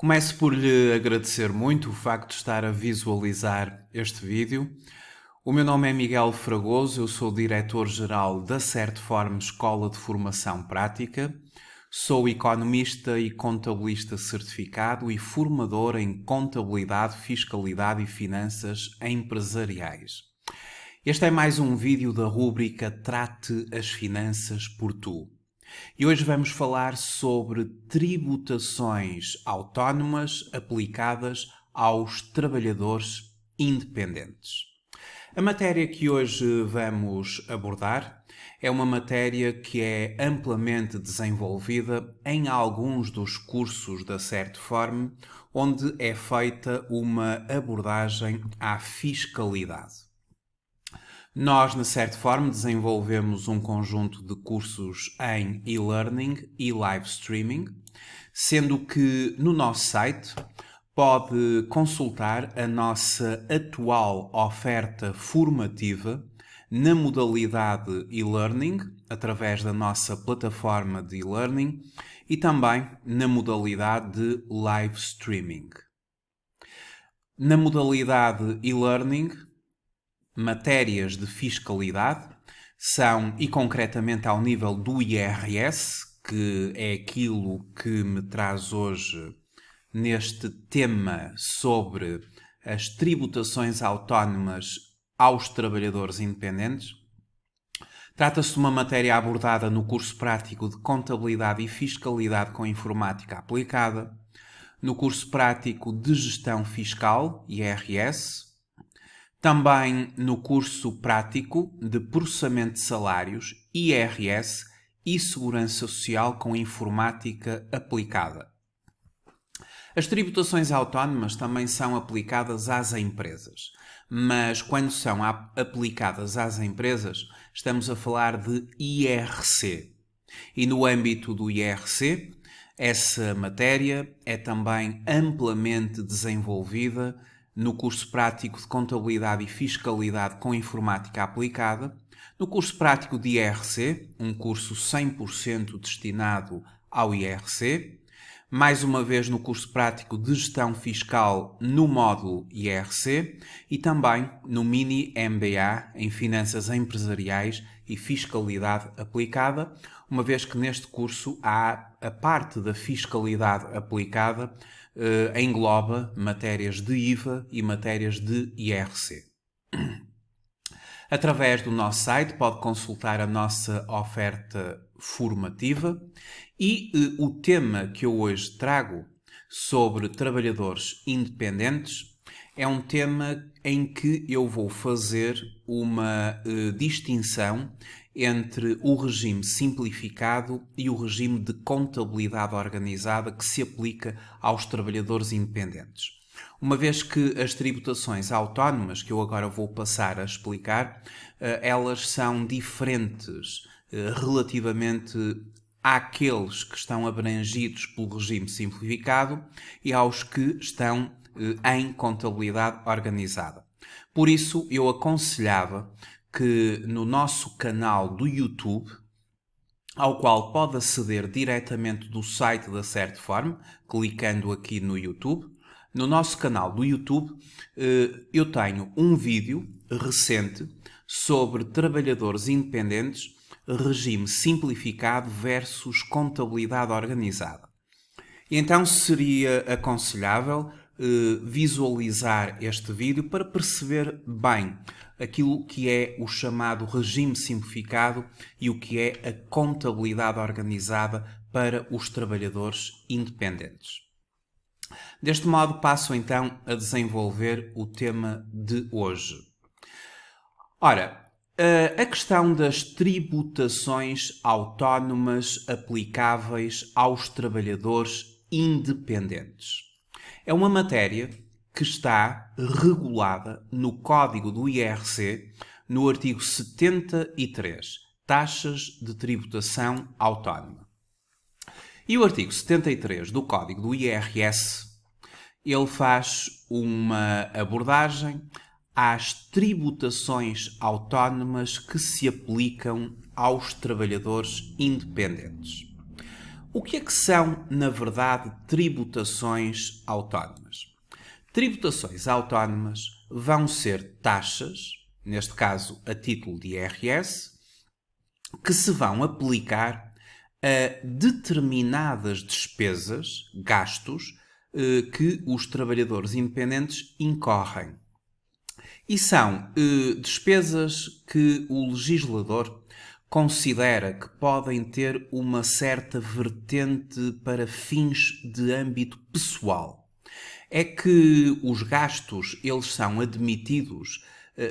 Começo por lhe agradecer muito o facto de estar a visualizar este vídeo. O meu nome é Miguel Fragoso, eu sou diretor-geral da Certform Escola de Formação Prática. Sou economista e contabilista certificado e formador em contabilidade, fiscalidade e finanças empresariais. Este é mais um vídeo da rúbrica Trate as Finanças por Tu. E hoje vamos falar sobre tributações autónomas aplicadas aos trabalhadores independentes. A matéria que hoje vamos abordar é uma matéria que é amplamente desenvolvida em alguns dos cursos da Certform, onde é feita uma abordagem à fiscalidade. Nós, na Certform, desenvolvemos um conjunto de cursos em e-learning e live streaming, sendo que no nosso site pode consultar a nossa atual oferta formativa na modalidade e-learning, através da nossa plataforma de e-learning, e também na modalidade de live streaming. Na modalidade e-learning, matérias de fiscalidade são, e concretamente ao nível do IRS, que é aquilo que me traz hoje neste tema sobre as tributações autónomas aos trabalhadores independentes. Trata-se de uma matéria abordada no curso prático de Contabilidade e Fiscalidade com Informática Aplicada, no curso prático de Gestão Fiscal, IRS, também no curso prático de Processamento de Salários, IRS e Segurança Social com Informática Aplicada. As tributações autónomas também são aplicadas às empresas, mas quando são aplicadas às empresas, estamos a falar de IRC. E no âmbito do IRC, essa matéria é também amplamente desenvolvida no curso prático de Contabilidade e Fiscalidade com Informática Aplicada, no curso prático de IRC, um curso 100% destinado ao IRC, mais uma vez no curso prático de Gestão Fiscal no módulo IRC e também no Mini MBA em Finanças Empresariais e Fiscalidade Aplicada, uma vez que neste curso há a parte da fiscalidade aplicada engloba matérias de IVA e matérias de IRC. Através do nosso site pode consultar a nossa oferta formativa e o tema que eu hoje trago sobre trabalhadores independentes é um tema em que eu vou fazer uma distinção entre o regime simplificado e o regime de contabilidade organizada que se aplica aos trabalhadores independentes. Uma vez que as tributações autónomas, que eu agora vou passar a explicar, elas são diferentes relativamente àqueles que estão abrangidos pelo regime simplificado e aos que estão em contabilidade organizada. Por isso, eu aconselhava que no nosso canal do YouTube, ao qual pode aceder diretamente do site da Certform, clicando aqui no YouTube. No nosso canal do YouTube, eu tenho um vídeo recente sobre trabalhadores independentes, regime simplificado versus contabilidade organizada. Então seria aconselhável visualizar este vídeo para perceber bem aquilo que é o chamado regime simplificado e o que é a contabilidade organizada para os trabalhadores independentes. Deste modo, passo então a desenvolver o tema de hoje. Ora, a questão das tributações autónomas aplicáveis aos trabalhadores independentes é uma matéria que está regulada no Código do IRC, no artigo 73, Taxas de Tributação Autónoma. E o artigo 73 do Código do IRS, ele faz uma abordagem às tributações autónomas que se aplicam aos trabalhadores independentes. O que é que são, na verdade, tributações autónomas? Tributações autónomas vão ser taxas, neste caso a título de IRS, que se vão aplicar a determinadas despesas, gastos, que os trabalhadores independentes incorrem. E são despesas que o legislador considera que podem ter uma certa vertente para fins de âmbito pessoal. É que os gastos, eles são admitidos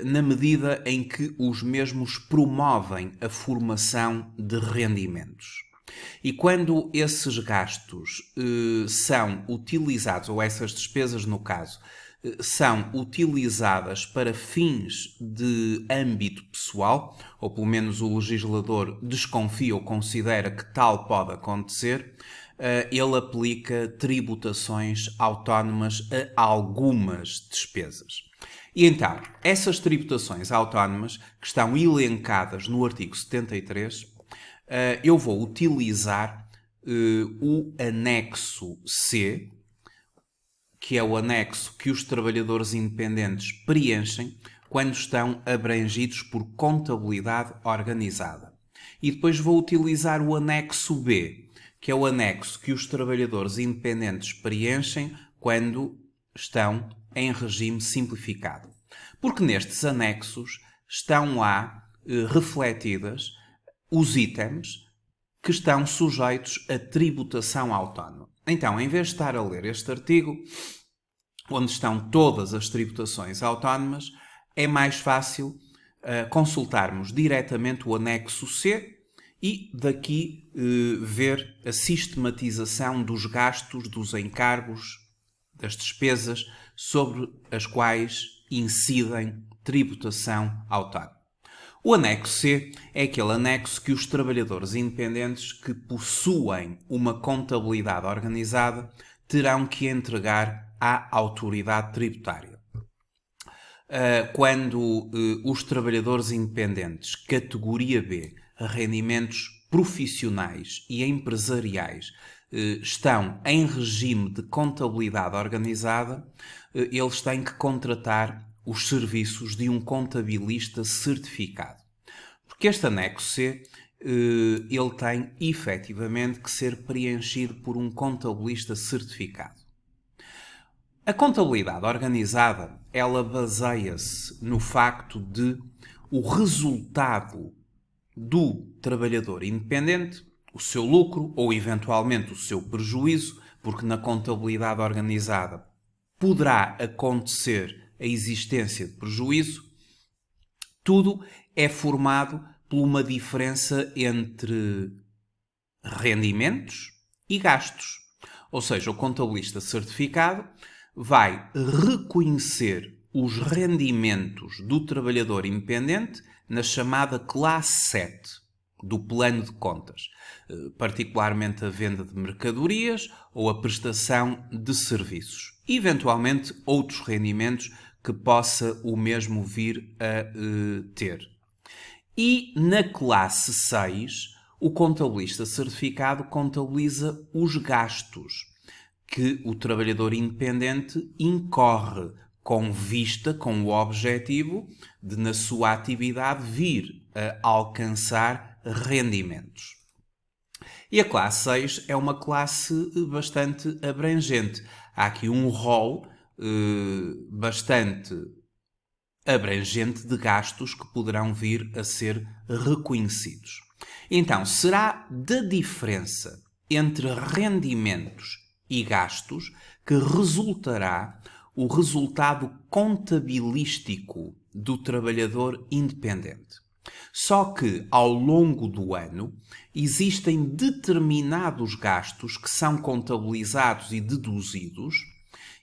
na medida em que os mesmos promovem a formação de rendimentos. E quando esses gastos são utilizados, ou essas despesas no caso, são utilizadas para fins de âmbito pessoal, ou pelo menos o legislador desconfia ou considera que tal pode acontecer, ele aplica tributações autónomas a algumas despesas. E então, essas tributações autónomas, que estão elencadas no artigo 73, eu vou utilizar o anexo C, que é o anexo que os trabalhadores independentes preenchem quando estão abrangidos por contabilidade organizada. E depois vou utilizar o anexo B, que é o anexo que os trabalhadores independentes preenchem quando estão em regime simplificado. Porque nestes anexos estão lá refletidas os itens que estão sujeitos a tributação autónoma. Então, em vez de estar a ler este artigo, onde estão todas as tributações autónomas, é mais fácil consultarmos diretamente o anexo C e daqui ver a sistematização dos gastos, dos encargos, das despesas sobre as quais incidem tributação autónoma. O anexo C é aquele anexo que os trabalhadores independentes que possuem uma contabilidade organizada terão que entregar à autoridade tributária. Quando os trabalhadores independentes, categoria B, rendimentos profissionais e empresariais, estão em regime de contabilidade organizada, eles têm que contratar os serviços de um contabilista certificado. Porque este anexo C, ele tem efetivamente que ser preenchido por um contabilista certificado. A contabilidade organizada, ela baseia-se no facto de o resultado do trabalhador independente, o seu lucro ou eventualmente o seu prejuízo, porque na contabilidade organizada poderá acontecer a existência de prejuízo, tudo é formado por uma diferença entre rendimentos e gastos. Ou seja, o contabilista certificado vai reconhecer os rendimentos do trabalhador independente na chamada classe 7 do plano de contas, particularmente a venda de mercadorias ou a prestação de serviços. E, eventualmente, outros rendimentos que possa o mesmo vir a ter. E na classe 6, o contabilista certificado contabiliza os gastos que o trabalhador independente incorre com vista, com o objetivo de, na sua atividade, vir a alcançar rendimentos. E a classe 6 é uma classe bastante abrangente. Há aqui um rol bastante abrangente de gastos que poderão vir a ser reconhecidos. Então, será da diferença entre rendimentos e gastos que resultará o resultado contabilístico do trabalhador independente. Só que, ao longo do ano, existem determinados gastos que são contabilizados e deduzidos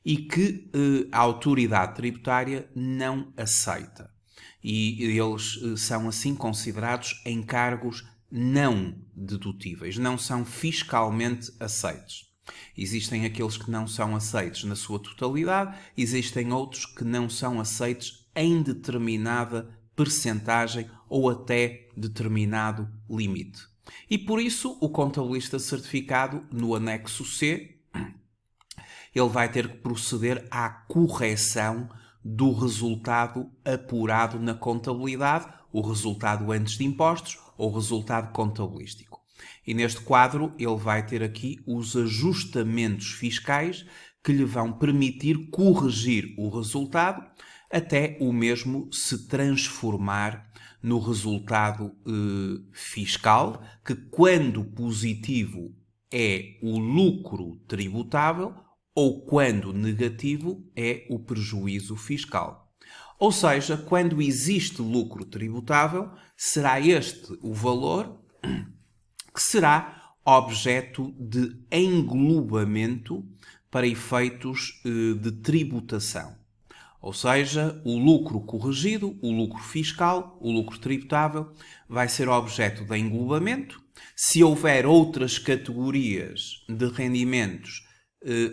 e que a autoridade tributária não aceita. E eles são assim considerados encargos não dedutíveis, não são fiscalmente aceitos. Existem aqueles que não são aceitos na sua totalidade, existem outros que não são aceitos em determinada percentagem ou até determinado limite. E por isso o contabilista certificado, no anexo C, ele vai ter que proceder à correção do resultado apurado na contabilidade, o resultado antes de impostos ou resultado contabilístico. E neste quadro ele vai ter aqui os ajustamentos fiscais que lhe vão permitir corrigir o resultado até o mesmo se transformar no resultado fiscal, que quando positivo é o lucro tributável ou quando negativo é o prejuízo fiscal. Ou seja, quando existe lucro tributável, será este o valor que será objeto de englobamento para efeitos de tributação. Ou seja, o lucro corrigido, o lucro fiscal, o lucro tributável, vai ser objeto de englobamento. Se houver outras categorias de rendimentos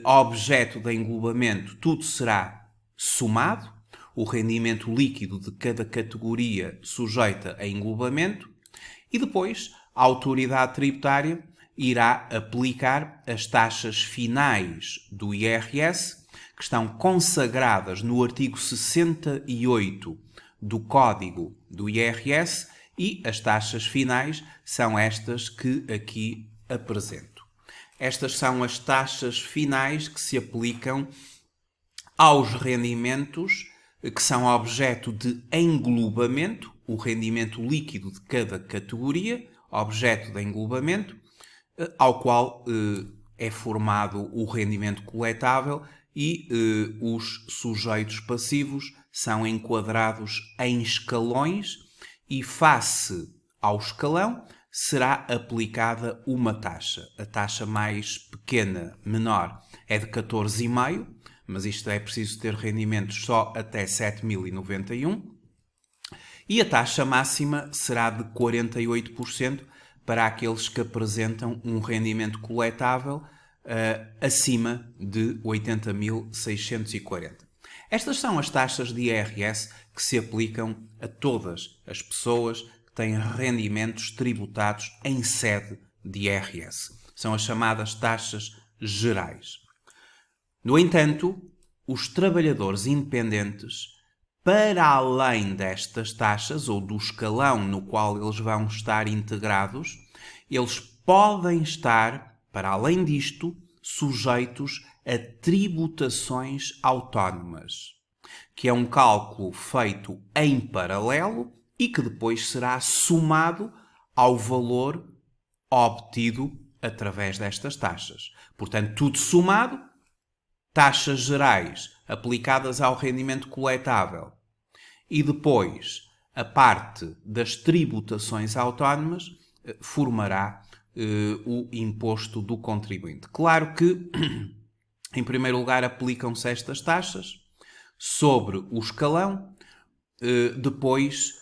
objeto de englobamento, tudo será somado. O rendimento líquido de cada categoria sujeita a englobamento. E depois a autoridade tributária irá aplicar as taxas finais do IRS, que estão consagradas no artigo 68 do Código do IRS, e as taxas finais são estas que aqui apresento. Estas são as taxas finais que se aplicam aos rendimentos que são objeto de englobamento, o rendimento líquido de cada categoria, objeto de englobamento, ao qual é formado o rendimento coletável e os sujeitos passivos são enquadrados em escalões e face ao escalão será aplicada uma taxa. A taxa mais pequena, menor, é de 14,5%, mas isto é preciso ter rendimentos só até 7.091. E a taxa máxima será de 48% para aqueles que apresentam um rendimento coletável acima de 80.640. Estas são as taxas de IRS que se aplicam a todas as pessoas que têm rendimentos tributados em sede de IRS. São as chamadas taxas gerais. No entanto, os trabalhadores independentes, para além destas taxas ou do escalão no qual eles vão estar integrados, eles podem estar, para além disto, sujeitos a tributações autónomas, que é um cálculo feito em paralelo e que depois será somado ao valor obtido através destas taxas. Portanto, tudo somado, taxas gerais aplicadas ao rendimento coletável e depois a parte das tributações autónomas formará o imposto do contribuinte. Claro que, em primeiro lugar, aplicam-se estas taxas sobre o escalão, depois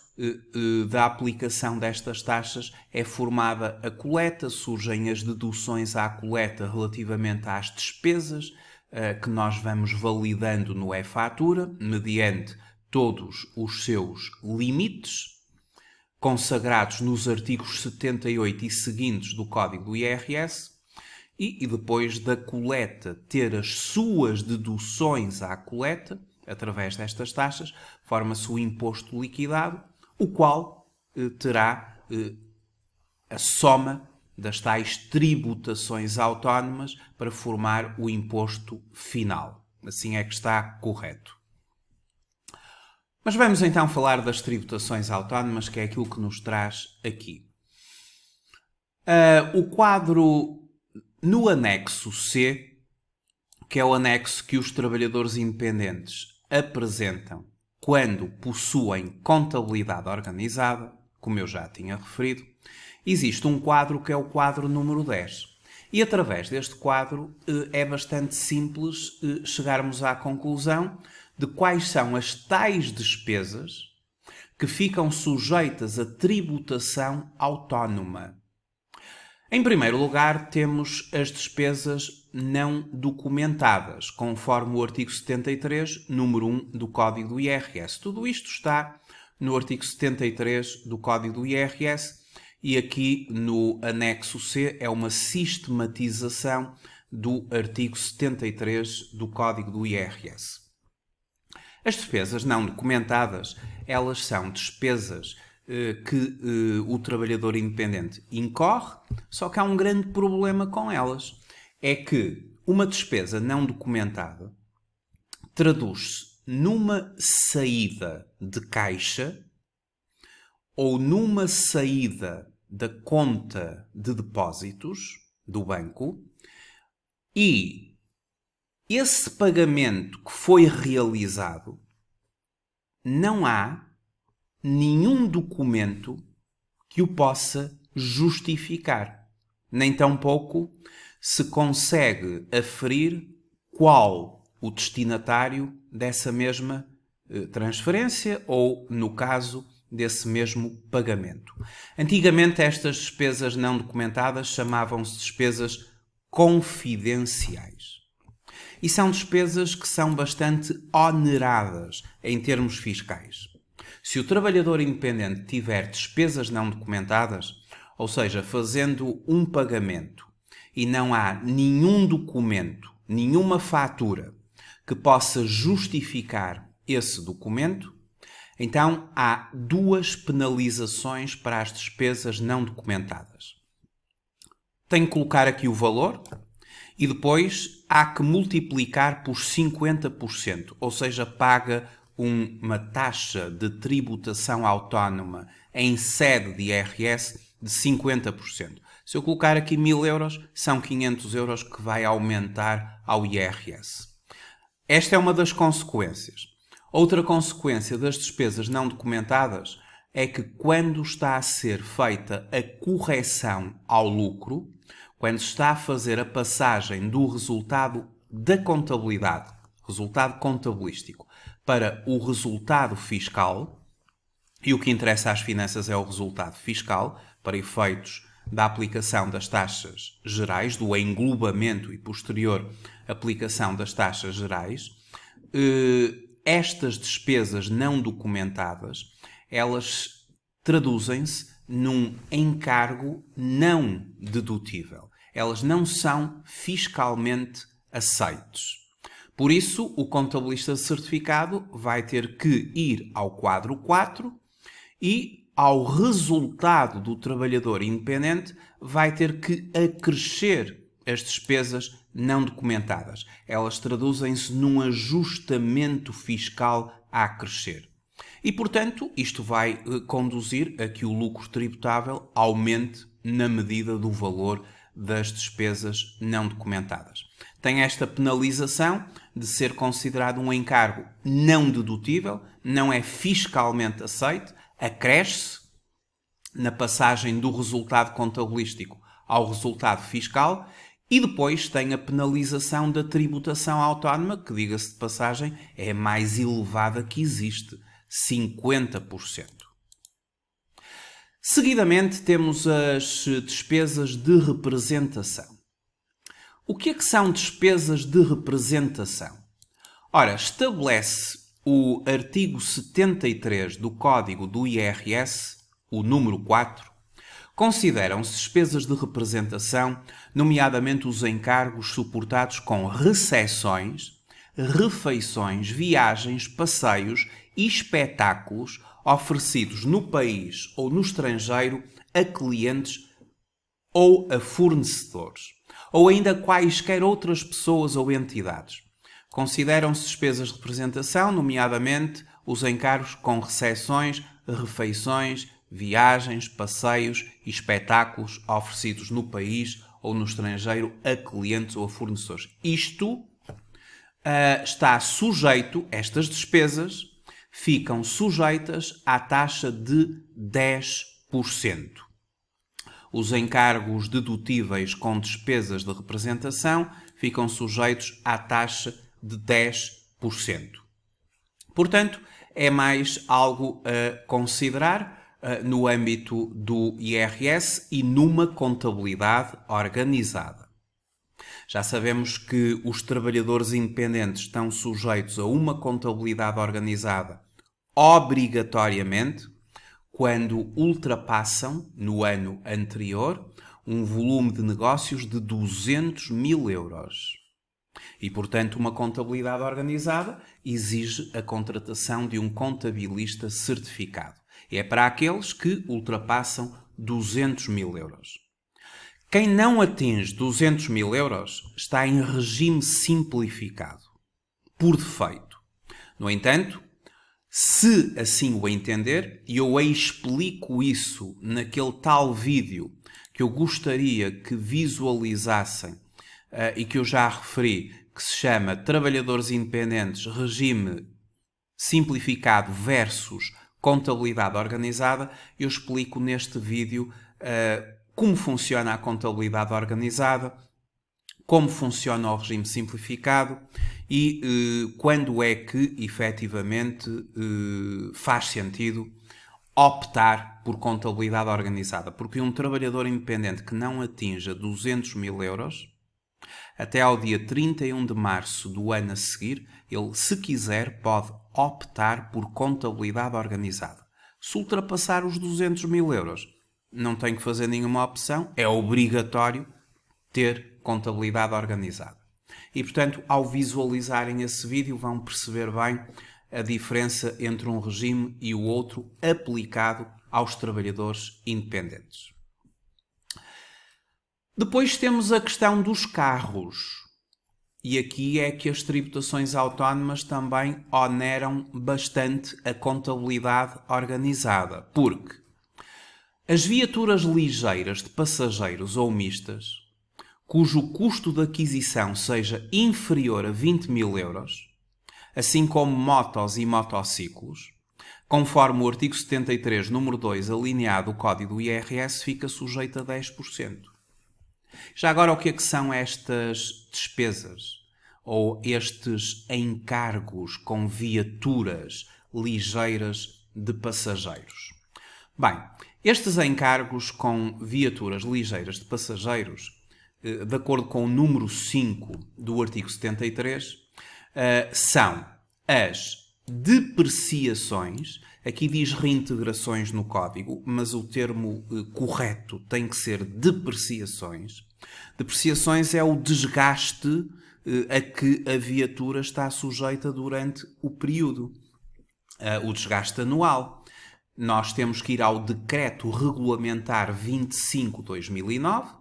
da aplicação destas taxas é formada a coleta, surgem as deduções à coleta relativamente às despesas que nós vamos validando no e-fatura, mediante todos os seus limites, consagrados nos artigos 78 e seguintes do Código do IRS, e depois da coleta ter as suas deduções à coleta, através destas taxas, forma-se o imposto liquidado, o qual terá a soma das tais tributações autónomas para formar o imposto final. Assim é que está correto. Mas vamos então falar das tributações autónomas, que é aquilo que nos traz aqui. O quadro no anexo C, que é o anexo que os trabalhadores independentes apresentam quando possuem contabilidade organizada, como eu já tinha referido, existe um quadro que é o quadro número 10. E através deste quadro é bastante simples chegarmos à conclusão de quais são as tais despesas que ficam sujeitas a tributação autónoma. Em primeiro lugar, temos as despesas não documentadas, conforme o artigo 73, número 1 do Código do IRS. Tudo isto está no artigo 73 do Código do IRS e aqui no anexo C é uma sistematização do artigo 73 do Código do IRS. As despesas não documentadas, elas são despesas que o trabalhador independente incorre, só que há um grande problema com elas. É que uma despesa não documentada traduz-se numa saída de caixa ou numa saída da conta de depósitos do banco e esse pagamento que foi realizado não há nenhum documento que o possa justificar. Nem tampouco se consegue aferir qual o destinatário dessa mesma transferência ou, no caso, desse mesmo pagamento. Antigamente, estas despesas não documentadas chamavam-se despesas confidenciais. E são despesas que são bastante oneradas em termos fiscais. Se o trabalhador independente tiver despesas não documentadas, ou seja, fazendo um pagamento e não há nenhum documento, nenhuma fatura que possa justificar esse documento, então há duas penalizações para as despesas não documentadas. Tem que colocar aqui o valor e depois há que multiplicar por 50%, ou seja, paga uma taxa de tributação autónoma em sede de IRS de 50%. Se eu colocar aqui 1.000 euros, são 500 euros que vai aumentar ao IRS. Esta é uma das consequências. Outra consequência das despesas não documentadas é que quando está a ser feita a correção ao lucro, quando se está a fazer a passagem do resultado da contabilidade, resultado contabilístico, para o resultado fiscal, e o que interessa às finanças é o resultado fiscal, para efeitos da aplicação das taxas gerais, do englobamento e posterior aplicação das taxas gerais, estas despesas não documentadas, elas traduzem-se num encargo não dedutível. Elas não são fiscalmente aceites. Por isso, o contabilista de certificado vai ter que ir ao quadro 4 e, ao resultado do trabalhador independente, vai ter que acrescer as despesas não documentadas. Elas traduzem-se num ajustamento fiscal a acrescer. E, portanto, isto vai conduzir a que o lucro tributável aumente na medida do valor das despesas não documentadas. Tem esta penalização de ser considerado um encargo não dedutível, não é fiscalmente aceite, acresce na passagem do resultado contabilístico ao resultado fiscal e depois tem a penalização da tributação autónoma, que, diga-se de passagem, é a mais elevada que existe, 50%. Seguidamente temos as despesas de representação. O que é que são despesas de representação? Ora, estabelece o artigo 73 do Código do IRS, o número 4, consideram-se despesas de representação, nomeadamente os encargos suportados com recepções, refeições, viagens, passeios e espetáculos oferecidos no país ou no estrangeiro a clientes ou a fornecedores, ou ainda quaisquer outras pessoas ou entidades. Consideram-se despesas de representação, nomeadamente os encargos com recepções, refeições, viagens, passeios e espetáculos oferecidos no país ou no estrangeiro a clientes ou a fornecedores. Isto está sujeito, estas despesas ficam sujeitas à taxa de 10%. Os encargos dedutíveis com despesas de representação ficam sujeitos à taxa de 10%. Portanto, é mais algo a considerar no âmbito do IRS e numa contabilidade organizada. Já sabemos que os trabalhadores independentes estão sujeitos a uma contabilidade organizada obrigatoriamente, quando ultrapassam, no ano anterior, um volume de negócios de 200 mil euros. E, portanto, uma contabilidade organizada exige a contratação de um contabilista certificado. É para aqueles que ultrapassam 200 mil euros. Quem não atinge 200 mil euros está em regime simplificado, por defeito. No entanto, se assim o entender, e eu explico isso naquele tal vídeo que eu gostaria que visualizassem e que eu já referi, que se chama Trabalhadores Independentes, Regime Simplificado versus Contabilidade Organizada, eu explico neste vídeo como funciona a contabilidade organizada, como funciona o regime simplificado e quando é que, efetivamente, faz sentido optar por contabilidade organizada. Porque um trabalhador independente que não atinja 200 mil euros, até ao dia 31 de março do ano a seguir, ele, se quiser, pode optar por contabilidade organizada. Se ultrapassar os 200 mil euros, não tem que fazer nenhuma opção, é obrigatório ter contabilidade organizada. E, portanto, ao visualizarem esse vídeo, vão perceber bem a diferença entre um regime e o outro aplicado aos trabalhadores independentes. Depois temos a questão dos carros. E aqui é que as tributações autónomas também oneram bastante a contabilidade organizada. Porque as viaturas ligeiras de passageiros ou mistas, cujo custo de aquisição seja inferior a 20 mil euros, assim como motos e motociclos, conforme o artigo 73, número 2, alineado do Código do IRS, fica sujeito a 10%. Já agora, o que é que são estas despesas ou estes encargos com viaturas ligeiras de passageiros? Bem, estes encargos com viaturas ligeiras de passageiros, de acordo com o número 5 do artigo 73, são as depreciações. Aqui diz reintegrações no código, mas o termo correto tem que ser depreciações. Depreciações é o desgaste a que a viatura está sujeita durante o período. O desgaste anual. Nós temos que ir ao Decreto Regulamentar 25/2009.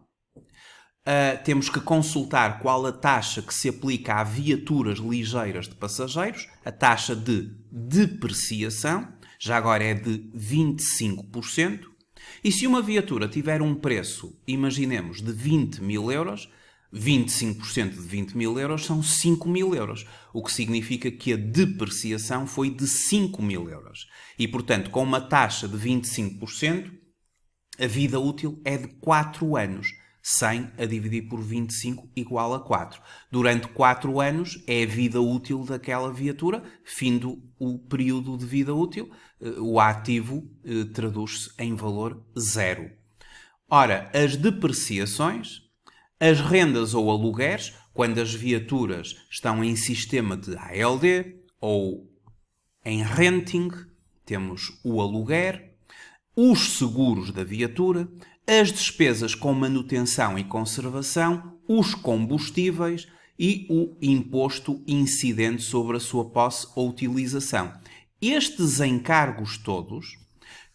Temos que consultar qual a taxa que se aplica a viaturas ligeiras de passageiros, a taxa de depreciação, já agora é de 25%. E se uma viatura tiver um preço, imaginemos, de 20 mil euros, 25% de 20 mil euros são 5 mil euros, o que significa que a depreciação foi de 5 mil euros. E, portanto, com uma taxa de 25%, a vida útil é de 4 anos. 100 a dividir por 25 igual a 4. Durante 4 anos é a vida útil daquela viatura, findo o período de vida útil, o ativo traduz-se em valor zero. Ora, as depreciações, as rendas ou alugueres, quando as viaturas estão em sistema de ALD ou em renting, temos o aluguer, os seguros da viatura, as despesas com manutenção e conservação, os combustíveis e o imposto incidente sobre a sua posse ou utilização. Estes encargos todos,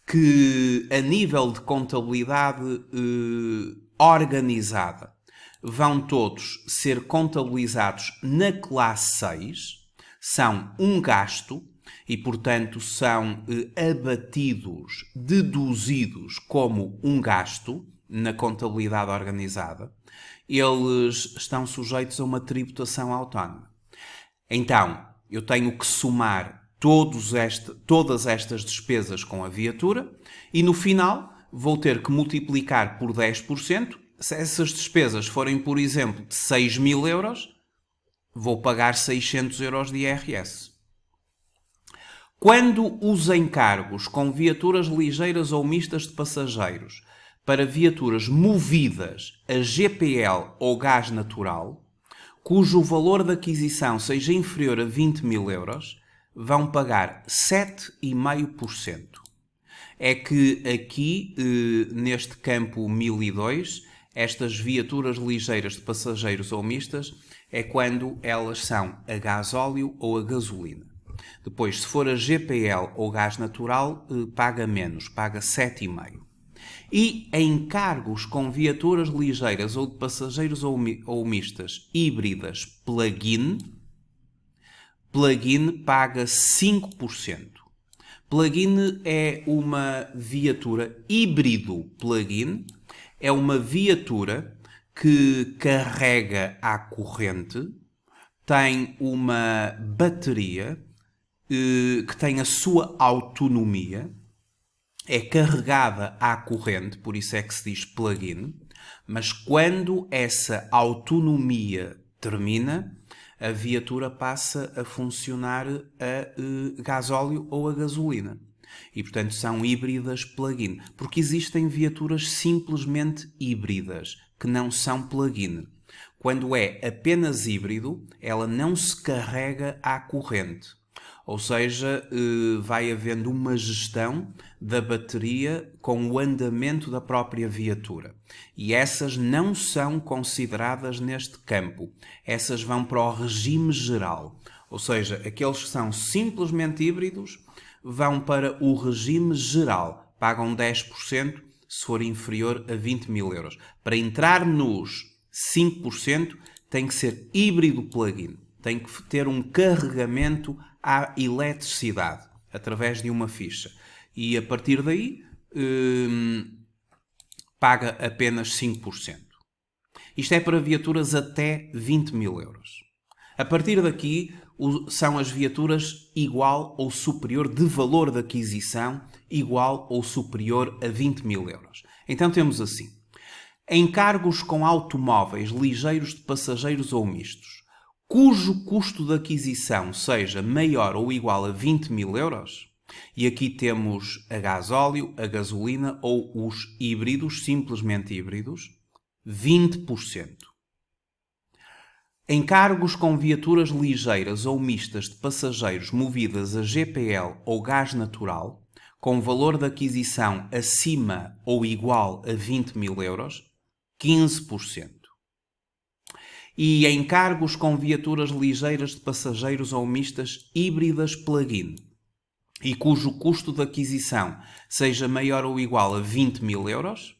que a nível de contabilidade organizada vão todos ser contabilizados na classe 6, são um gasto e, portanto, são abatidos, deduzidos como um gasto na contabilidade organizada, eles estão sujeitos a uma tributação autónoma. Então, eu tenho que somar todas estas despesas com a viatura e, no final, vou ter que multiplicar por 10%. Se essas despesas forem, por exemplo, de 6 mil euros, vou pagar 600 euros de IRS. Quando os encargos com viaturas ligeiras ou mistas de passageiros para viaturas movidas a GPL ou gás natural, cujo valor de aquisição seja inferior a 20 mil euros, vão pagar 7,5%. é que aqui, neste campo 1002, estas viaturas ligeiras de passageiros ou mistas é quando elas são a gasóleo ou a gasolina. Depois, se for a GPL ou gás natural, paga menos, paga 7,5. E em cargos com viaturas ligeiras ou de passageiros ou mistas híbridas plug-in paga 5%. Plug-in é uma viatura híbrido plug-in, é uma viatura que carrega à corrente, tem uma bateria que tem a sua autonomia, é carregada à corrente, por isso é que se diz plug-in, mas quando essa autonomia termina, a viatura passa a funcionar a gasóleo ou a gasolina. E, portanto, são híbridas plug-in. Porque existem viaturas simplesmente híbridas, que não são plug-in. Quando é apenas híbrido, ela não se carrega à corrente. Ou seja, vai havendo uma gestão da bateria com o andamento da própria viatura. E essas não são consideradas neste campo. Essas vão para o regime geral. Ou seja, aqueles que são simplesmente híbridos vão para o regime geral. Pagam 10% se for inferior a 20 mil euros. Para entrar nos 5% tem que ser híbrido plug-in. Tem que ter um carregamento à eletricidade, através de uma ficha. E a partir daí, paga apenas 5%. Isto é para viaturas até 20 mil euros. A partir daqui, são as viaturas igual ou superior de valor de aquisição, igual ou superior a 20 mil euros. Então temos assim: encargos com automóveis ligeiros de passageiros ou mistos, cujo custo de aquisição seja maior ou igual a 20 mil euros, e aqui temos a gasóleo, a gasolina ou os híbridos, simplesmente híbridos, 20%. Encargos com viaturas ligeiras ou mistas de passageiros movidas a GPL ou gás natural, com valor de aquisição acima ou igual a 20 mil euros, 15%. E encargos com viaturas ligeiras de passageiros ou mistas híbridas plug-in, e cujo custo de aquisição seja maior ou igual a 20 mil euros,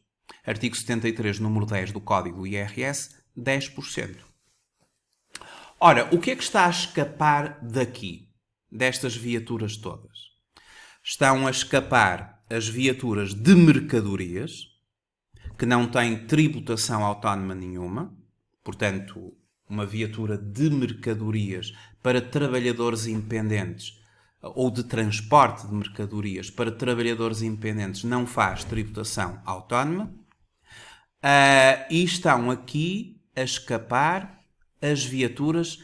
artigo 73, número 10 do Código do IRS, 10%. Ora, o que é que está a escapar daqui, destas viaturas todas? Estão a escapar as viaturas de mercadorias, que não têm tributação autónoma nenhuma, portanto, uma viatura de mercadorias para trabalhadores independentes ou de transporte de mercadorias para trabalhadores independentes não faz tributação autónoma. E estão aqui a escapar as viaturas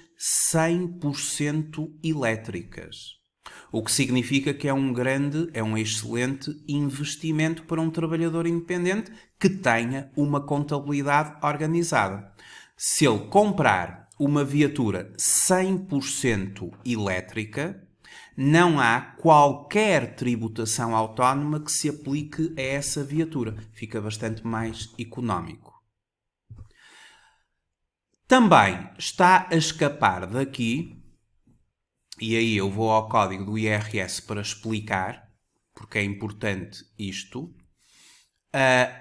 100% elétricas. O que significa que é um excelente investimento para um trabalhador independente que tenha uma contabilidade organizada. Se ele comprar uma viatura 100% elétrica, não há qualquer tributação autónoma que se aplique a essa viatura. Fica bastante mais económico. Também está a escapar daqui, e aí eu vou ao código do IRS para explicar, porque é importante isto,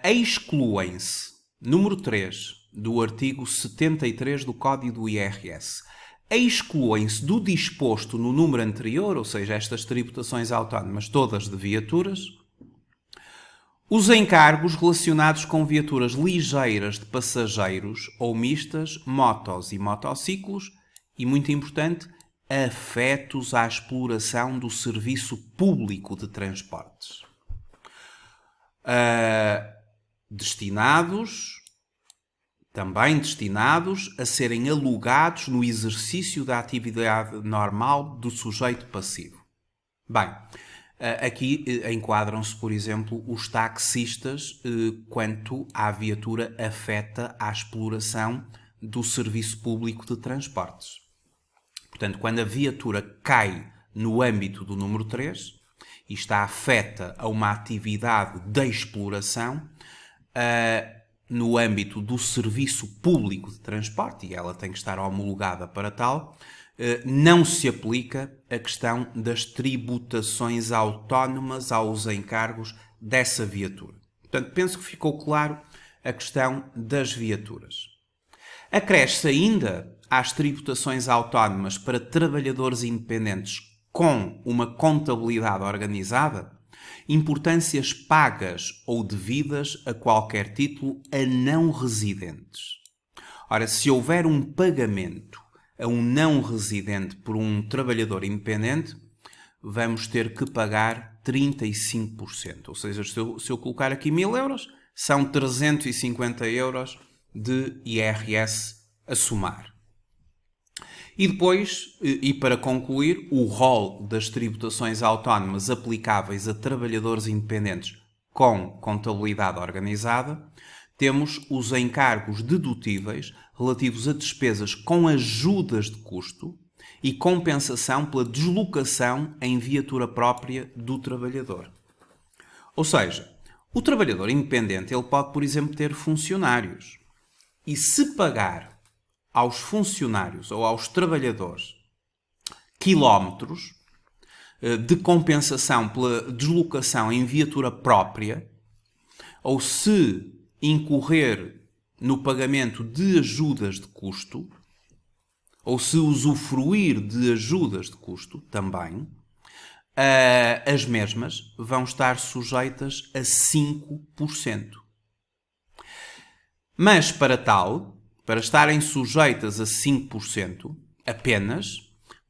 excluem-se, número 3 do artigo 73 do Código do IRS, excluem-se do disposto no número anterior, ou seja, estas tributações autónomas todas de viaturas, os encargos relacionados com viaturas ligeiras de passageiros ou mistas, motos e motociclos e, muito importante, afetos à exploração do serviço público de transportes. Também destinados a serem alugados no exercício da atividade normal do sujeito passivo. Bem, aqui enquadram-se, por exemplo, os taxistas quanto à viatura afeta à exploração do serviço público de transportes. Portanto, quando a viatura cai no âmbito do número 3, e está afeta a uma atividade de exploração no âmbito do serviço público de transporte, e ela tem que estar homologada para tal, não se aplica a questão das tributações autónomas aos encargos dessa viatura. Portanto, penso que ficou claro a questão das viaturas. Acresce ainda às tributações autónomas para trabalhadores independentes com uma contabilidade organizada importâncias pagas ou devidas a qualquer título a não residentes. Ora, se houver um pagamento a um não residente por um trabalhador independente, vamos ter que pagar 35%. Ou seja, se eu colocar aqui 1.000 euros, são 350 euros de IRS a somar. E depois, e para concluir, o rol das tributações autónomas aplicáveis a trabalhadores independentes com contabilidade organizada, temos os encargos dedutíveis relativos a despesas com ajudas de custo e compensação pela deslocação em viatura própria do trabalhador. Ou seja, o trabalhador independente ele pode, por exemplo, ter funcionários. E se pagar aos funcionários ou aos trabalhadores quilómetros de compensação pela deslocação em viatura própria, ou se incorrer no pagamento de ajudas de custo, ou se usufruir de ajudas de custo também, as mesmas vão estar sujeitas a 5%. Mas para tal, para estarem sujeitas a 5%, apenas,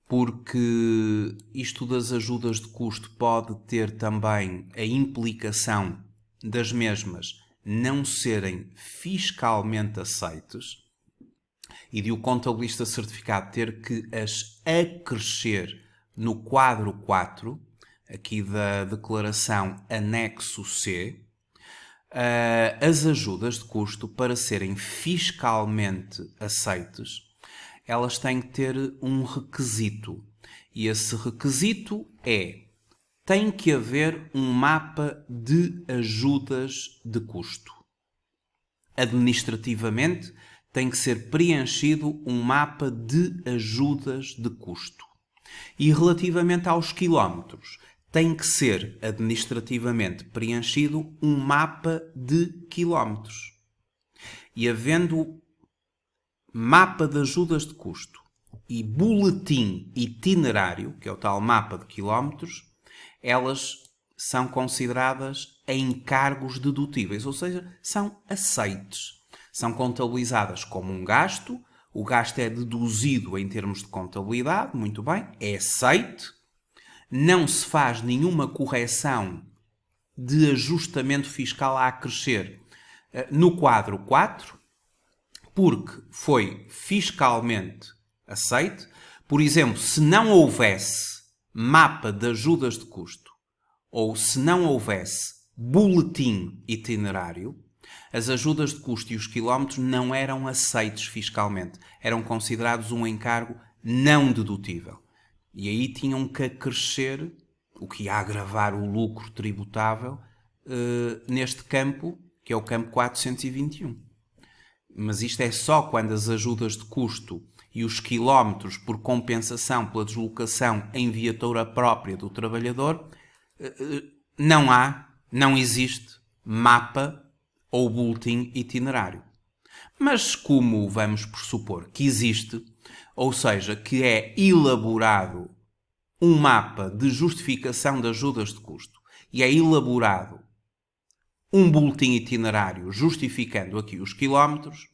porque isto das ajudas de custo pode ter também a implicação das mesmas não serem fiscalmente aceites e de o contabilista certificado ter que as acrescer no quadro 4, aqui da declaração anexo C, as ajudas de custo, para serem fiscalmente aceites, elas têm que ter um requisito. E esse requisito tem que haver um mapa de ajudas de custo. Administrativamente, tem que ser preenchido um mapa de ajudas de custo. E relativamente aos quilómetros, tem que ser administrativamente preenchido um mapa de quilómetros. E havendo mapa de ajudas de custo e boletim itinerário, que é o tal mapa de quilómetros, elas são consideradas encargos dedutíveis, ou seja, são aceites. São contabilizadas como um gasto, o gasto é deduzido em termos de contabilidade, muito bem, é aceite, não se faz nenhuma correção de ajustamento fiscal a acrescer no quadro 4, porque foi fiscalmente aceite. Por exemplo, se não houvesse mapa de ajudas de custo ou se não houvesse boletim itinerário, as ajudas de custo e os quilómetros não eram aceitos fiscalmente. Eram considerados um encargo não dedutível. E aí tinham que acrescer, o que ia agravar o lucro tributável, neste campo, que é o campo 421. Mas isto é só quando as ajudas de custo e os quilómetros por compensação pela deslocação em viatura própria do trabalhador, não existe mapa ou boletim itinerário. Mas como vamos pressupor que existe, ou seja, que é elaborado um mapa de justificação de ajudas de custo e é elaborado um boletim itinerário justificando aqui os quilómetros,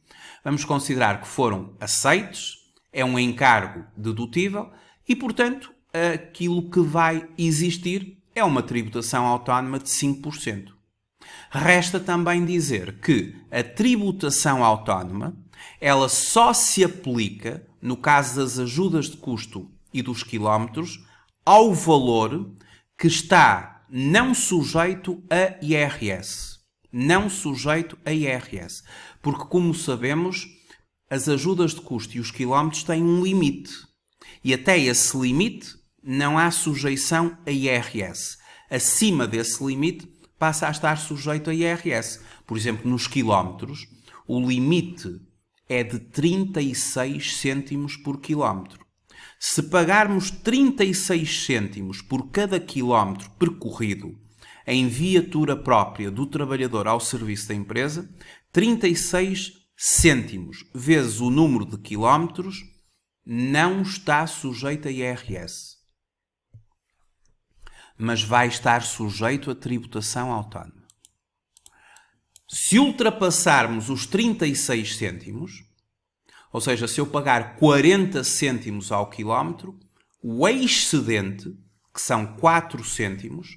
vamos considerar que foram aceites, é um encargo dedutível e, portanto, aquilo que vai existir é uma tributação autónoma de 5%. Resta também dizer que a tributação autónoma, ela só se aplica, no caso das ajudas de custo e dos quilómetros, ao valor que está não sujeito a IRS. Não sujeito a IRS. Porque, como sabemos, as ajudas de custo e os quilómetros têm um limite. E até esse limite não há sujeição a IRS. Acima desse limite, passa a estar sujeito a IRS. Por exemplo, nos quilómetros, o limite é de 36 cêntimos por quilómetro. Se pagarmos 36 cêntimos por cada quilómetro percorrido em viatura própria do trabalhador ao serviço da empresa, 36 cêntimos vezes o número de quilómetros não está sujeito a IRS, mas vai estar sujeito a tributação autónoma. Se ultrapassarmos os 36 cêntimos, ou seja, se eu pagar 40 cêntimos ao quilómetro, o excedente, que são 4 cêntimos,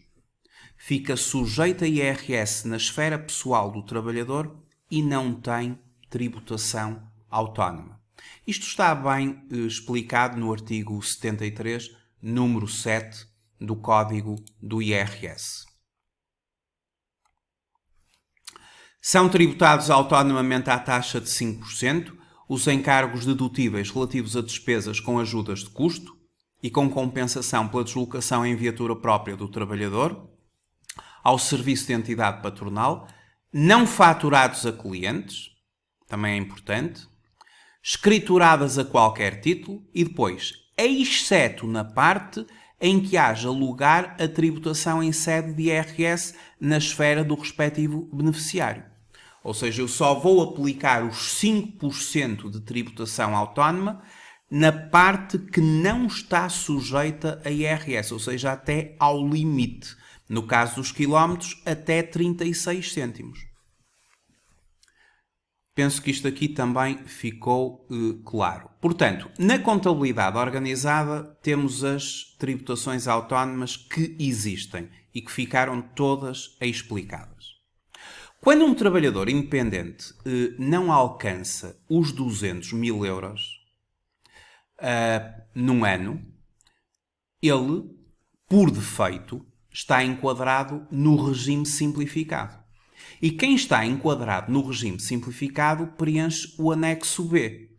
fica sujeito a IRS na esfera pessoal do trabalhador e não tem tributação autónoma. Isto está bem explicado no artigo 73, número 7 do Código do IRS. São tributados autonomamente à taxa de 5% os encargos dedutíveis relativos a despesas com ajudas de custo e com compensação pela deslocação em viatura própria do trabalhador ao serviço de entidade patronal, não faturados a clientes, também é importante, escrituradas a qualquer título e depois, exceto na parte em que haja lugar a tributação em sede de IRS na esfera do respectivo beneficiário. Ou seja, eu só vou aplicar os 5% de tributação autónoma na parte que não está sujeita a IRS, ou seja, até ao limite. No caso dos quilómetros, até 36 cêntimos. Penso que isto aqui também ficou claro. Portanto, na contabilidade organizada temos as tributações autónomas que existem e que ficaram todas explicadas. Quando um trabalhador independente não alcança os 200.000 euros num ano, ele, por defeito, está enquadrado no regime simplificado. E quem está enquadrado no regime simplificado preenche o anexo B.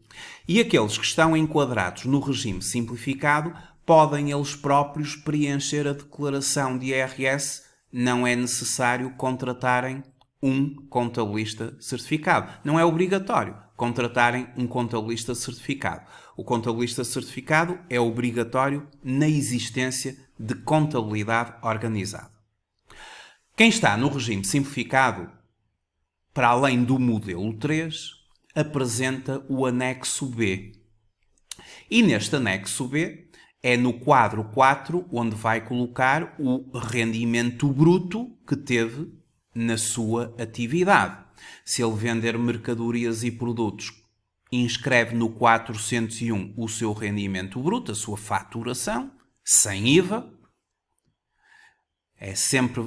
E aqueles que estão enquadrados no regime simplificado podem eles próprios preencher a declaração de IRS. Não é necessário contratarem um contabilista certificado. Não é obrigatório contratarem um contabilista certificado. O contabilista certificado é obrigatório na existência de contabilidade organizada. Quem está no regime simplificado, para além do modelo 3, apresenta o anexo B. E neste anexo B, é no quadro 4 onde vai colocar o rendimento bruto que teve na sua atividade. Se ele vender mercadorias e produtos, inscreve no 401 o seu rendimento bruto, a sua faturação, sem IVA.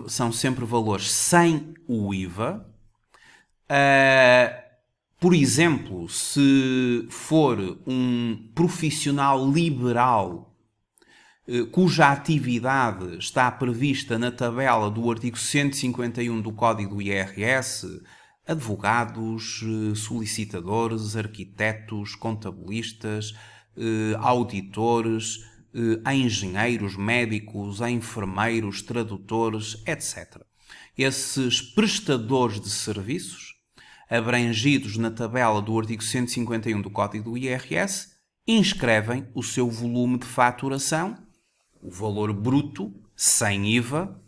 São sempre valores sem o IVA. Por exemplo, se for um profissional liberal cuja atividade está prevista na tabela do artigo 151 do Código do IRS, advogados, solicitadores, arquitetos, contabilistas, auditores, engenheiros, médicos, enfermeiros, tradutores, etc. Esses prestadores de serviços, abrangidos na tabela do artigo 151 do Código do IRS, inscrevem o seu volume de faturação, o valor bruto, sem IVA,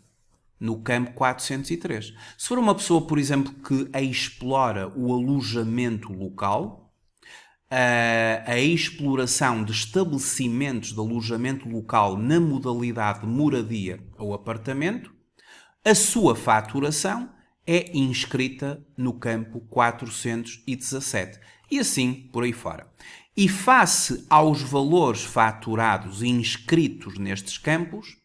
no campo 403. Se for uma pessoa, por exemplo, que explora o alojamento local, a exploração de estabelecimentos de alojamento local na modalidade de moradia ou apartamento, a sua faturação é inscrita no campo 417. E assim por aí fora. E face aos valores faturados e inscritos nestes campos,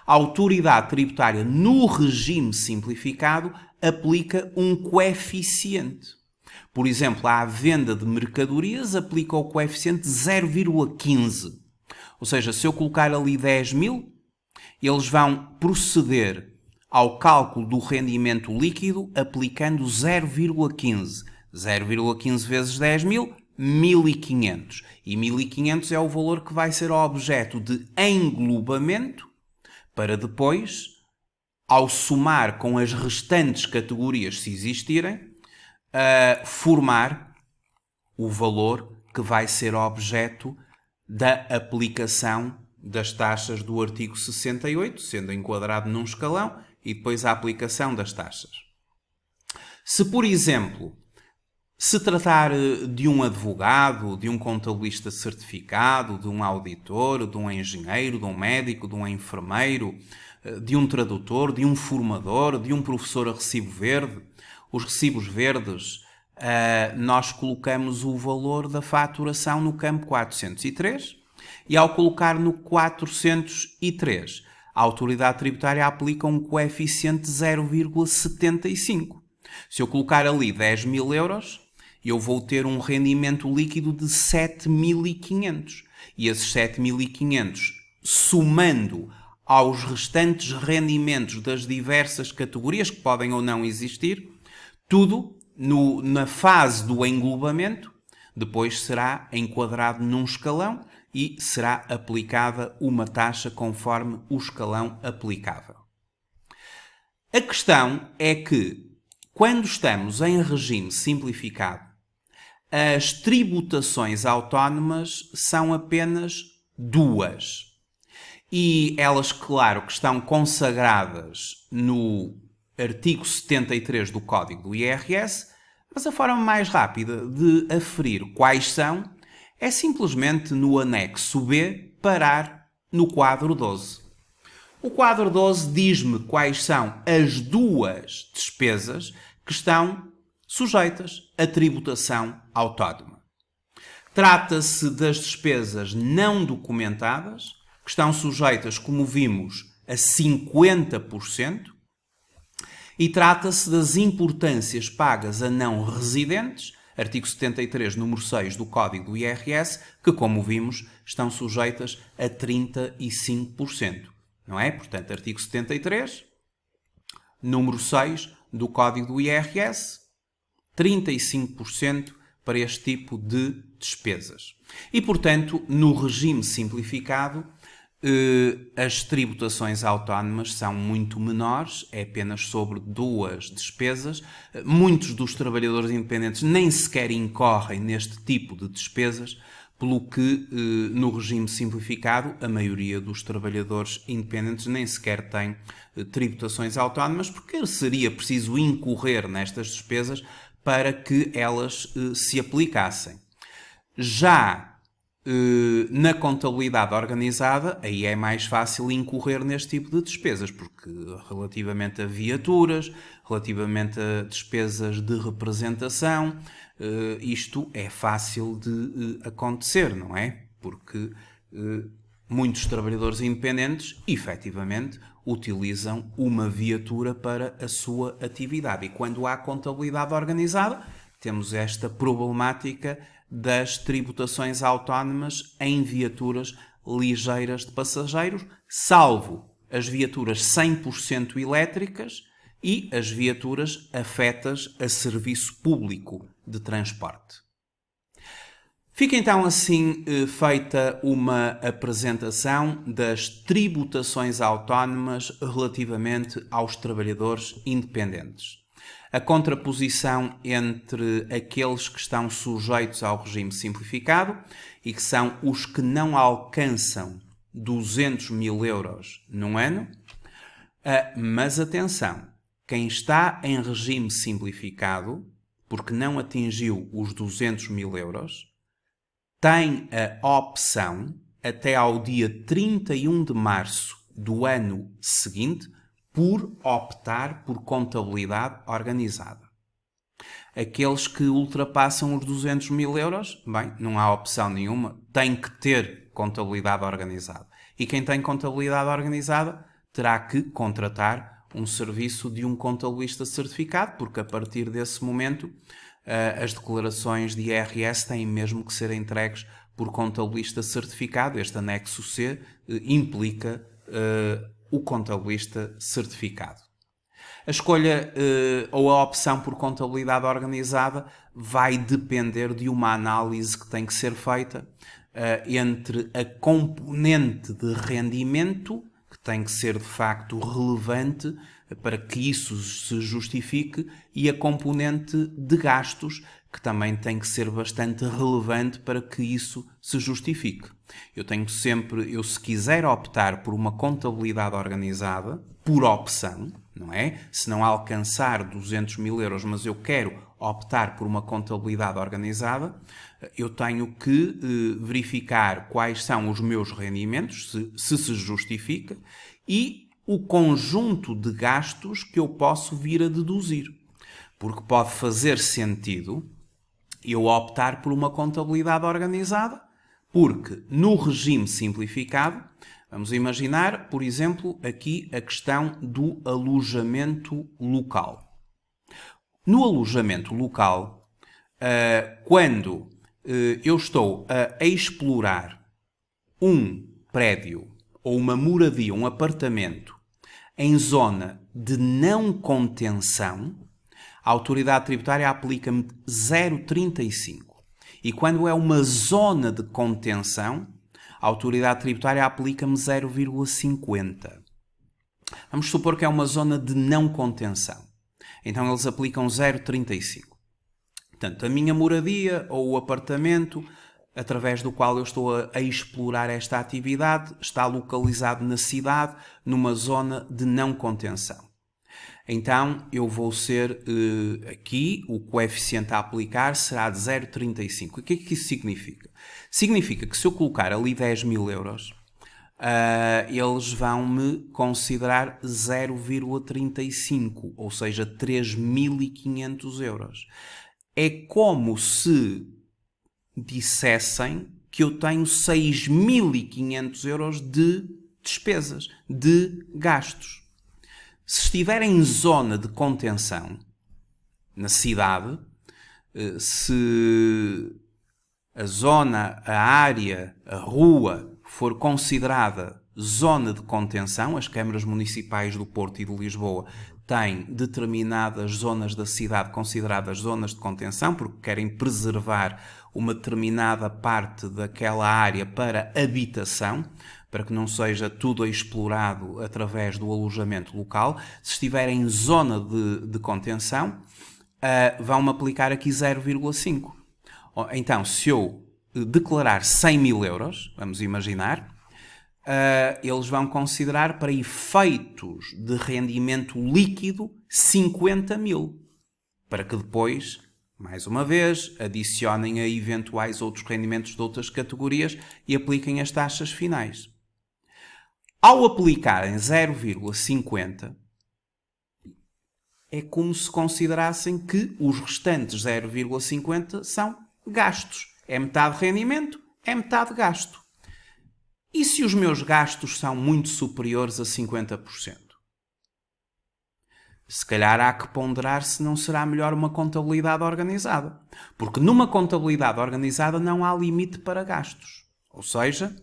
a autoridade tributária no regime simplificado aplica um coeficiente. Por exemplo, à venda de mercadorias aplica o coeficiente 0,15. Ou seja, se eu colocar ali 10.000, eles vão proceder ao cálculo do rendimento líquido aplicando 0,15. 0,15 vezes 10.000, 1.500. E 1.500 é o valor que vai ser objeto de englobamento para depois ao somar com as restantes categorias, se existirem, formar o valor que vai ser objeto da aplicação das taxas do artigo 68, sendo enquadrado num escalão, e depois a aplicação das taxas. Se, por exemplo, se tratar de um advogado, de um contabilista certificado, de um auditor, de um engenheiro, de um médico, de um enfermeiro, de um tradutor, de um formador, de um professor a recibo verde, os recibos verdes, nós colocamos o valor da faturação no campo 403 e ao colocar no 403, a autoridade tributária aplica um coeficiente de 0,75. Se eu colocar ali 10 mil euros, eu vou ter um rendimento líquido de 7.500. E esses 7.500, somando aos restantes rendimentos das diversas categorias que podem ou não existir, tudo na fase do englobamento, depois será enquadrado num escalão e será aplicada uma taxa conforme o escalão aplicável. A questão é que, quando estamos em regime simplificado, as tributações autónomas são apenas duas. E elas, claro, que estão consagradas no artigo 73 do Código do IRS, mas a forma mais rápida de aferir quais são é simplesmente no anexo B parar no quadro 12. O quadro 12 diz-me quais são as duas despesas que estão sujeitas à tributação autónoma. Trata-se das despesas não documentadas, que estão sujeitas, como vimos, a 50%, e trata-se das importâncias pagas a não residentes, artigo 73, número 6 do Código do IRS, que, como vimos, estão sujeitas a 35%. Não é? Portanto, artigo 73, número 6 do Código do IRS, 35% para este tipo de despesas. E, portanto, no regime simplificado, as tributações autónomas são muito menores, é apenas sobre duas despesas. Muitos dos trabalhadores independentes nem sequer incorrem neste tipo de despesas, pelo que no regime simplificado a maioria dos trabalhadores independentes nem sequer tem tributações autónomas, porque seria preciso incorrer nestas despesas para que elas se aplicassem. Já na contabilidade organizada, aí é mais fácil incorrer neste tipo de despesas, porque relativamente a viaturas, relativamente a despesas de representação, isto é fácil de acontecer, não é? Porque muitos trabalhadores independentes, efetivamente, utilizam uma viatura para a sua atividade. E quando há contabilidade organizada, temos esta problemática das tributações autónomas em viaturas ligeiras de passageiros, salvo as viaturas 100% elétricas e as viaturas afetas a serviço público de transporte. Fica então assim feita uma apresentação das tributações autónomas relativamente aos trabalhadores independentes. A contraposição entre aqueles que estão sujeitos ao regime simplificado e que são os que não alcançam 200 mil euros num ano. Mas atenção, quem está em regime simplificado, porque não atingiu os 200 mil euros, tem a opção, até ao dia 31 de março do ano seguinte, por optar por contabilidade organizada. Aqueles que ultrapassam os 200 mil euros, bem, não há opção nenhuma, tem que ter contabilidade organizada. E quem tem contabilidade organizada terá que contratar um serviço de um contabilista certificado, porque a partir desse momento as declarações de IRS têm mesmo que ser entregues por contabilista certificado. Este anexo C implica o contabilista certificado. A escolha ou a opção por contabilidade organizada vai depender de uma análise que tem que ser feita entre a componente de rendimento que tem que ser de facto relevante para que isso se justifique, e a componente de gastos, que também tem que ser bastante relevante para que isso se justifique. Eu se quiser optar por uma contabilidade organizada, por opção, não é? Se não alcançar 200 mil euros, mas eu quero optar por uma contabilidade organizada, eu tenho que verificar quais são os meus rendimentos, se justifica, e o conjunto de gastos que eu posso vir a deduzir. Porque pode fazer sentido eu optar por uma contabilidade organizada, porque no regime simplificado, vamos imaginar, por exemplo, aqui a questão do alojamento local. No alojamento local, quando eu estou a explorar um prédio ou uma moradia, um apartamento, em zona de não contenção, a autoridade tributária aplica-me 0,35. E quando é uma zona de contenção, a autoridade tributária aplica-me 0,50. Vamos supor que é uma zona de não contenção. Então eles aplicam 0,35. Portanto, a minha moradia ou o apartamento através do qual eu estou a explorar esta atividade está localizado na cidade, numa zona de não contenção. Então, eu vou ser, aqui, o coeficiente a aplicar será de 0,35. O que é que isso significa? Significa que se eu colocar ali 10 mil euros, eles vão-me considerar 0,35, ou seja, 3.500 euros. É como se dissessem que eu tenho 6.500 euros de despesas, de gastos. Se estiver em zona de contenção, na cidade, se a zona, a área, a rua for considerada zona de contenção, as câmaras municipais do Porto e de Lisboa têm determinadas zonas da cidade consideradas zonas de contenção, porque querem preservar uma determinada parte daquela área para habitação, para que não seja tudo explorado através do alojamento local. Se estiver em zona de contenção, vão-me aplicar aqui 0,5. Então, se eu declarar 100 mil euros, vamos imaginar, eles vão considerar para efeitos de rendimento líquido 50 mil, para que depois, mais uma vez, adicionem a eventuais outros rendimentos de outras categorias e apliquem as taxas finais. Ao aplicarem 0,50, é como se considerassem que os restantes 0,50 são gastos. É metade rendimento, é metade gasto. E se os meus gastos são muito superiores a 50%? Se calhar há que ponderar se não será melhor uma contabilidade organizada. Porque numa contabilidade organizada não há limite para gastos. Ou seja,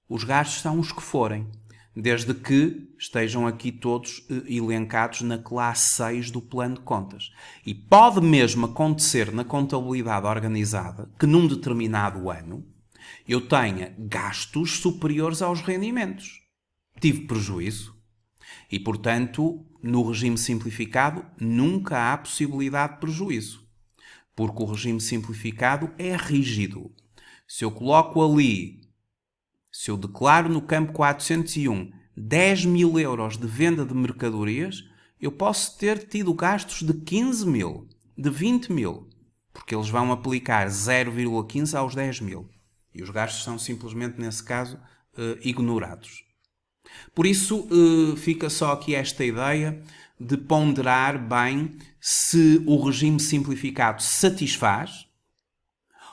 os gastos são os que forem, desde que estejam aqui todos elencados na classe 6 do plano de contas. E pode mesmo acontecer na contabilidade organizada que num determinado ano eu tenha gastos superiores aos rendimentos. Tive prejuízo. E, portanto, no regime simplificado nunca há possibilidade de prejuízo. Porque o regime simplificado é rígido. Se eu coloco ali, se eu declaro no campo 401 10 mil euros de venda de mercadorias, eu posso ter tido gastos de 15 mil, de 20 mil, porque eles vão aplicar 0,15 aos 10 mil. E os gastos são simplesmente, nesse caso, ignorados. Por isso, fica só aqui esta ideia de ponderar bem se o regime simplificado satisfaz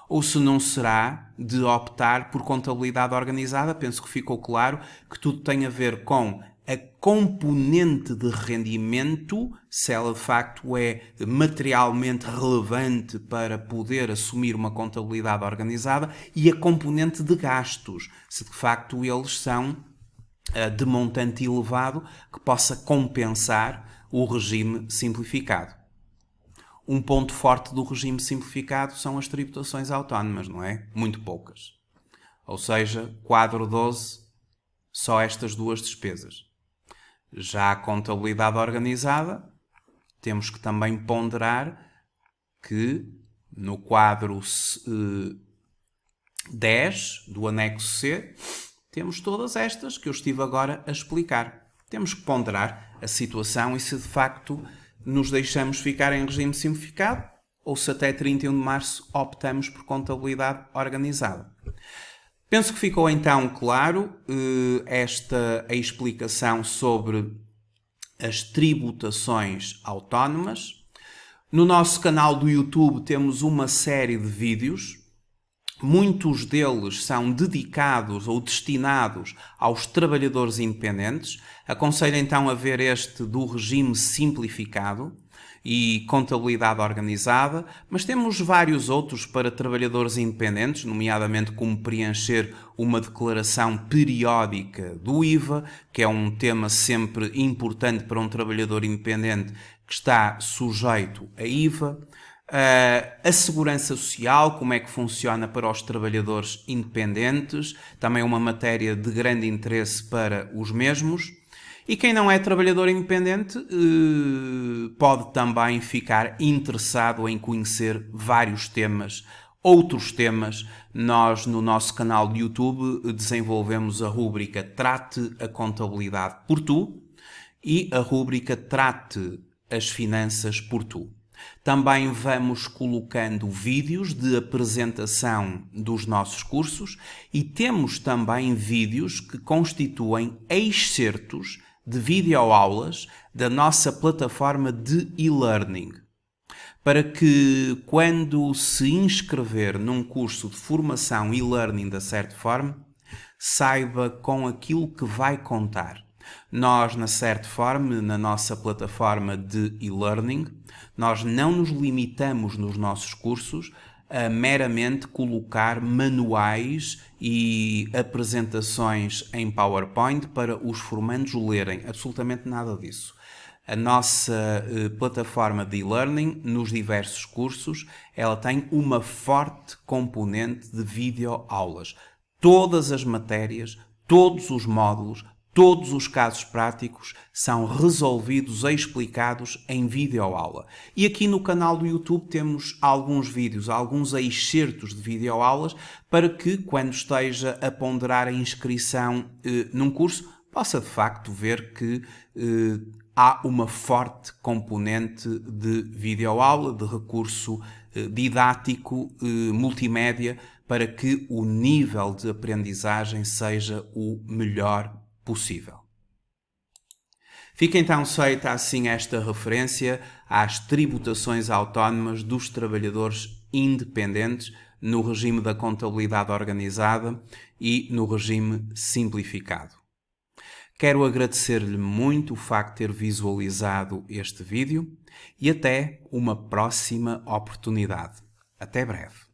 ou se não será de optar por contabilidade organizada. Penso que ficou claro que tudo tem a ver com a componente de rendimento, se ela de facto é materialmente relevante para poder assumir uma contabilidade organizada, e a componente de gastos, se de facto eles são de montante elevado que possa compensar o regime simplificado. Um ponto forte do regime simplificado são as tributações autónomas, não é? Muito poucas. Ou seja, quadro 12, só estas duas despesas. Já a contabilidade organizada, temos que também ponderar que no quadro 10 do anexo C, temos todas estas que eu estive agora a explicar. Temos que ponderar a situação e se de facto nos deixamos ficar em regime simplificado ou se até 31 de março optamos por contabilidade organizada. Penso que ficou então claro a explicação sobre as tributações autónomas. No nosso canal do YouTube temos uma série de vídeos. Muitos deles são dedicados ou destinados aos trabalhadores independentes. Aconselho então a ver este do regime simplificado e contabilidade organizada, mas temos vários outros para trabalhadores independentes, nomeadamente como preencher uma declaração periódica do IVA, que é um tema sempre importante para um trabalhador independente que está sujeito a IVA. A segurança social, como é que funciona para os trabalhadores independentes, também é uma matéria de grande interesse para os mesmos. E quem não é trabalhador independente pode também ficar interessado em conhecer vários temas, outros temas. Nós, no nosso canal de YouTube, desenvolvemos a rúbrica Trate a Contabilidade por Tu e a rúbrica Trate as Finanças por Tu. Também vamos colocando vídeos de apresentação dos nossos cursos e temos também vídeos que constituem excertos de videoaulas da nossa plataforma de e-learning, para que quando se inscrever num curso de formação e-learning da Certform, saiba com aquilo que vai contar. Nós, na Certform, na nossa plataforma de e-learning, nós não nos limitamos nos nossos cursos a meramente colocar manuais e apresentações em PowerPoint para os formandos lerem. Absolutamente nada disso. A nossa plataforma de e-learning, nos diversos cursos, ela tem uma forte componente de videoaulas. Todas as matérias, todos os módulos, todos os casos práticos são resolvidos e explicados em videoaula. E aqui no canal do YouTube temos alguns vídeos, alguns excertos de videoaulas para que, quando esteja a ponderar a inscrição num curso, possa de facto ver que há uma forte componente de videoaula, de recurso didático, multimédia, para que o nível de aprendizagem seja o melhor possível. Fica então feita assim esta referência às tributações autónomas dos trabalhadores independentes no regime da contabilidade organizada e no regime simplificado. Quero agradecer-lhe muito o facto de ter visualizado este vídeo e até uma próxima oportunidade. Até breve.